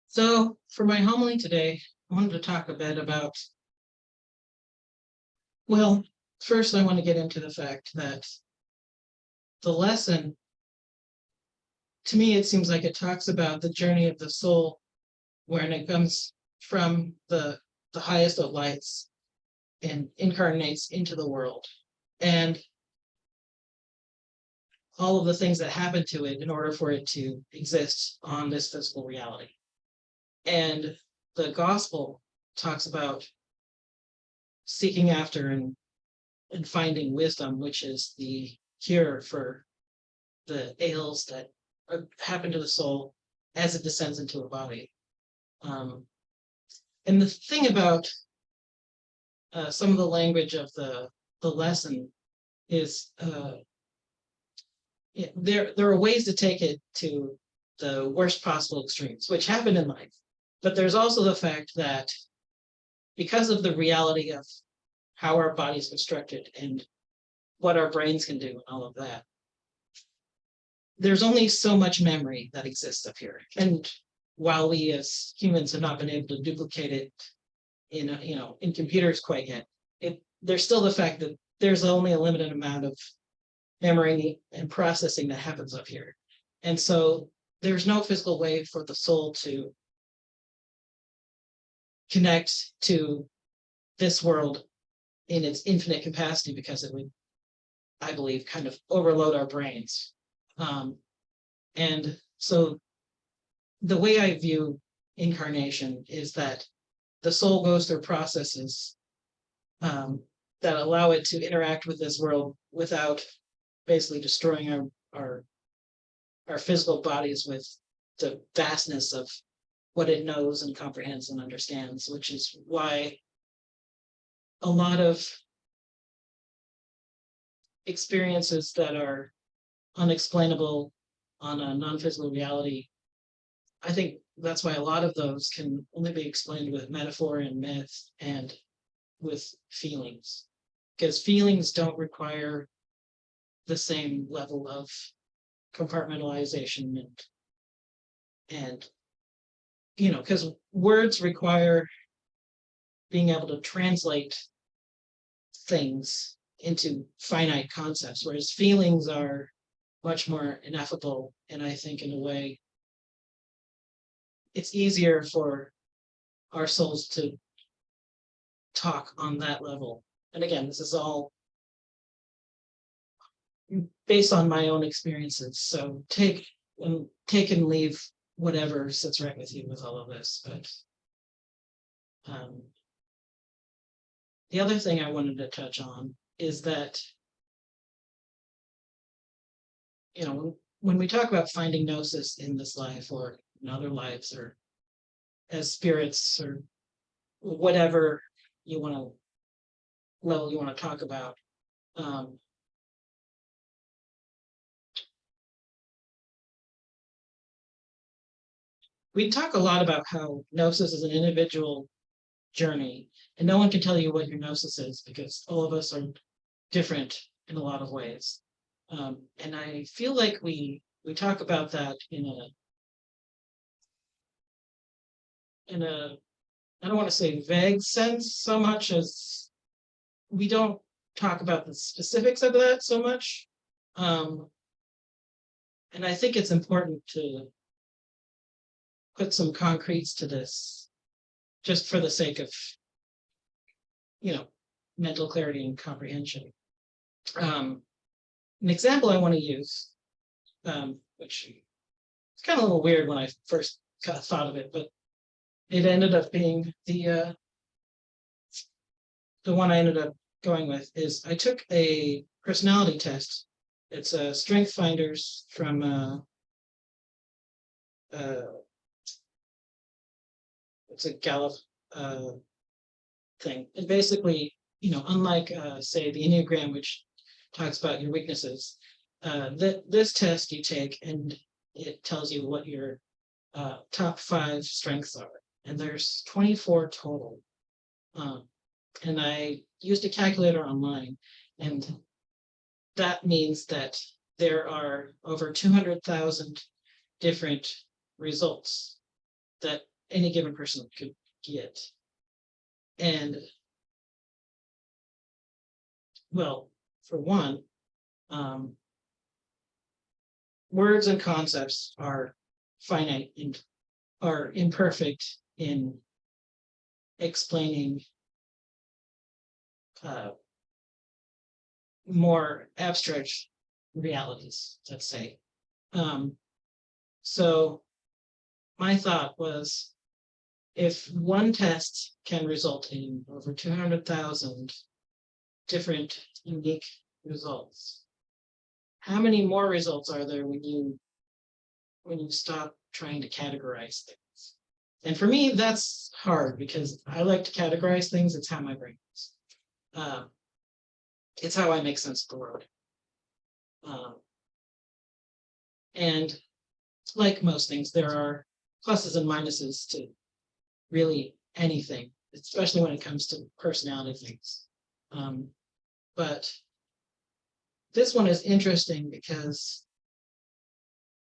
So for my homily today, I wanted to talk a bit about, well, first I want to get into the fact that the lesson, to me, it seems like it talks about the journey of the soul when it comes from the highest of lights and incarnates into the world. And all of the things that happen to it in order for it to exist on this physical reality. And the gospel talks about seeking after and finding wisdom, which is the cure for the ails that happen to the soul as it descends into a body. And the thing about some of the language of the lesson is there are ways to take it to the worst possible extremes, which happen in life. But there's also the fact that because of the reality of how our body is constructed and what our brains can do and all of that, there's only so much memory that exists up here. And while we as humans have not been able to duplicate it in computers quite yet, there's still the fact that there's only a limited amount of memory and processing that happens up here. And so there's no physical way for the soul to connect to this world in its infinite capacity, because it would, I believe, kind of overload our brains. And so the way I view incarnation is that the soul goes through processes that allow it to interact with this world without basically destroying our physical bodies with the vastness of what it knows and comprehends and understands, which is why a lot of experiences that are unexplainable on a non-physical reality, I think that's why a lot of those can only be explained with metaphor and myth and with feelings, because feelings don't require the same level of compartmentalization and because words require being able to translate things into finite concepts, whereas feelings are much more ineffable. And I think in a way, it's easier for our souls to talk on that level. And again, this is all based on my own experiences. So take and leave whatever sits right with you with all of this. But the other thing I wanted to touch on is that, when we talk about finding gnosis in this life or in other lives or as spirits or whatever level you want to talk about, we talk a lot about how gnosis is an individual journey, and no one can tell you what your gnosis is because all of us are different in a lot of ways. And I feel like we talk about that in a I don't want to say vague sense so much as we don't talk about the specifics of that so much. And I think it's important to put some concretes to this just for the sake of, mental clarity and comprehension. An example I want to use, which it's kind of a little weird when I first thought of it, but it ended up being the one I ended up going with is I took a personality test. It's a Strength Finders from it's a Gallup thing. And basically, unlike say the Enneagram, which talks about your weaknesses, this test you take and it tells you what your top 5 strengths are. And there's 24 total. And I used a calculator online, and that means that there are over 200,000 different results that any given person could get. And well, for one, words and concepts are finite and are imperfect in explaining more abstract realities, let's say. So my thought was, if one test can result in over 200,000 different unique results, how many more results are there when you stop trying to categorize things? And for me, that's hard because I like to categorize things. It's how my brain is. It's how I make sense of the world. And like most things, there are pluses and minuses to really anything, especially when it comes to personality things. But this one is interesting because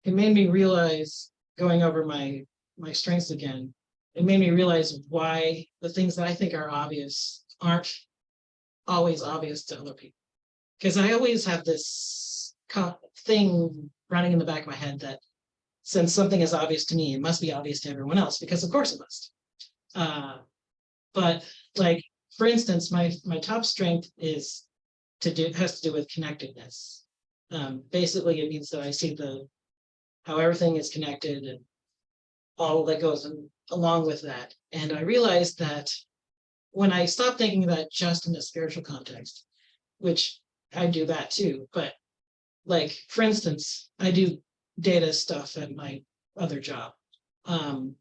it made me realize, going over my strengths again, it made me realize why the things that I think are obvious aren't always obvious to other people. Because I always have this thing running in the back of my head that since something is obvious to me, it must be obvious to everyone else, because of course it must. But like, for instance, my top strength has to do with connectedness. Basically, it means that I see how everything is connected and all that goes along with that. And I realized that when I stopped thinking of that just in a spiritual context, which I do that too, but like, for instance, I do data stuff at my other job. And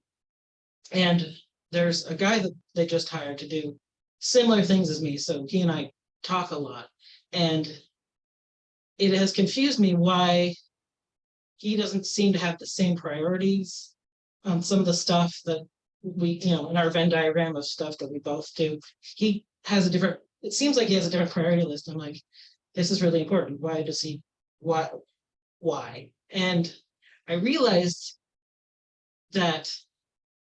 there's a guy that they just hired to do similar things as me. So he and I talk a lot. And it has confused me why he doesn't seem to have the same priorities on some of the stuff that we, in our Venn diagram of stuff that we both do. He has it seems like he has a different priority list. I'm like, this is really important. Why does he, why? And I realized that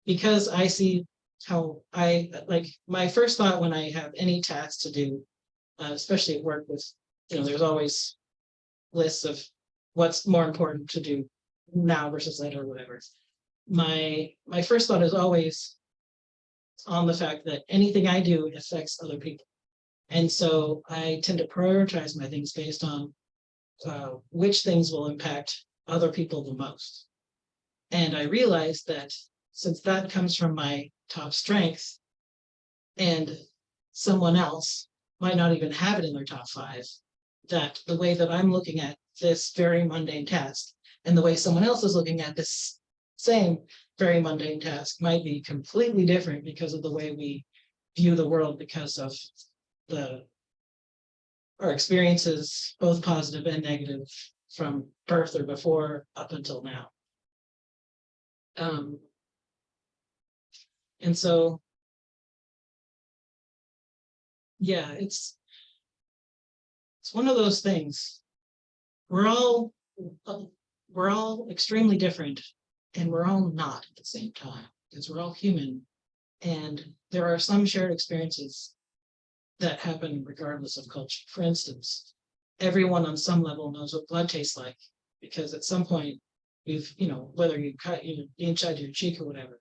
because I see how my first thought when I have any task to do, especially at work, with, there's always lists of what's more important to do now versus later or whatever. My first thought is always on the fact that anything I do affects other people. And so I tend to prioritize my things based on which things will impact other people the most. And I realized that since that comes from my top strength, and someone else might not even have it in their top 5, that the way that I'm looking at this very mundane task and the way someone else is looking at this same very mundane task might be completely different because of the way we view the world, because of our experiences, both positive and negative, from birth or before up until now. And so, yeah, it's one of those things. We're all extremely different, and we're all not at the same time, because we're all human, and there are some shared experiences that happen regardless of culture. For instance, everyone on some level knows what blood tastes like, because at some point whether you cut the inside of your cheek or whatever,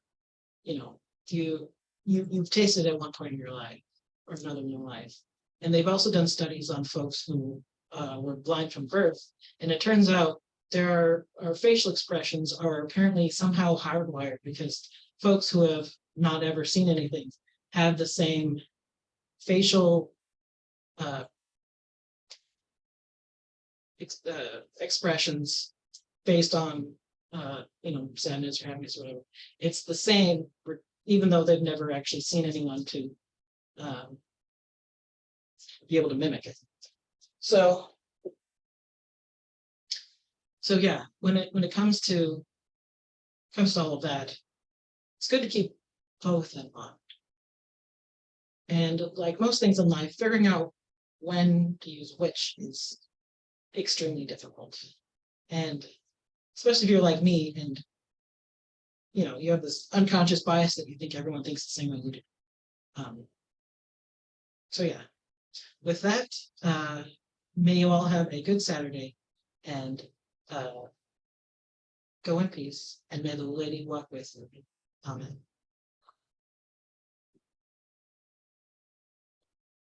you've tasted it at one point in your life or another in your life. And they've also done studies on folks who were blind from birth, and it turns out our facial expressions are apparently somehow hardwired, because folks who have not ever seen anything have the same facial expressions based on sadness or happiness or whatever. It's the same, even though they've never actually seen anyone to be able to mimic it. So yeah, when it comes to all of that, it's good to keep both in mind. And like most things in life, figuring out when to use which is extremely difficult. And especially if you're like me and you have this unconscious bias that you think everyone thinks the same way you do. So yeah, with that, may you all have a good Saturday, and go in peace, and may the lady walk with you. Amen.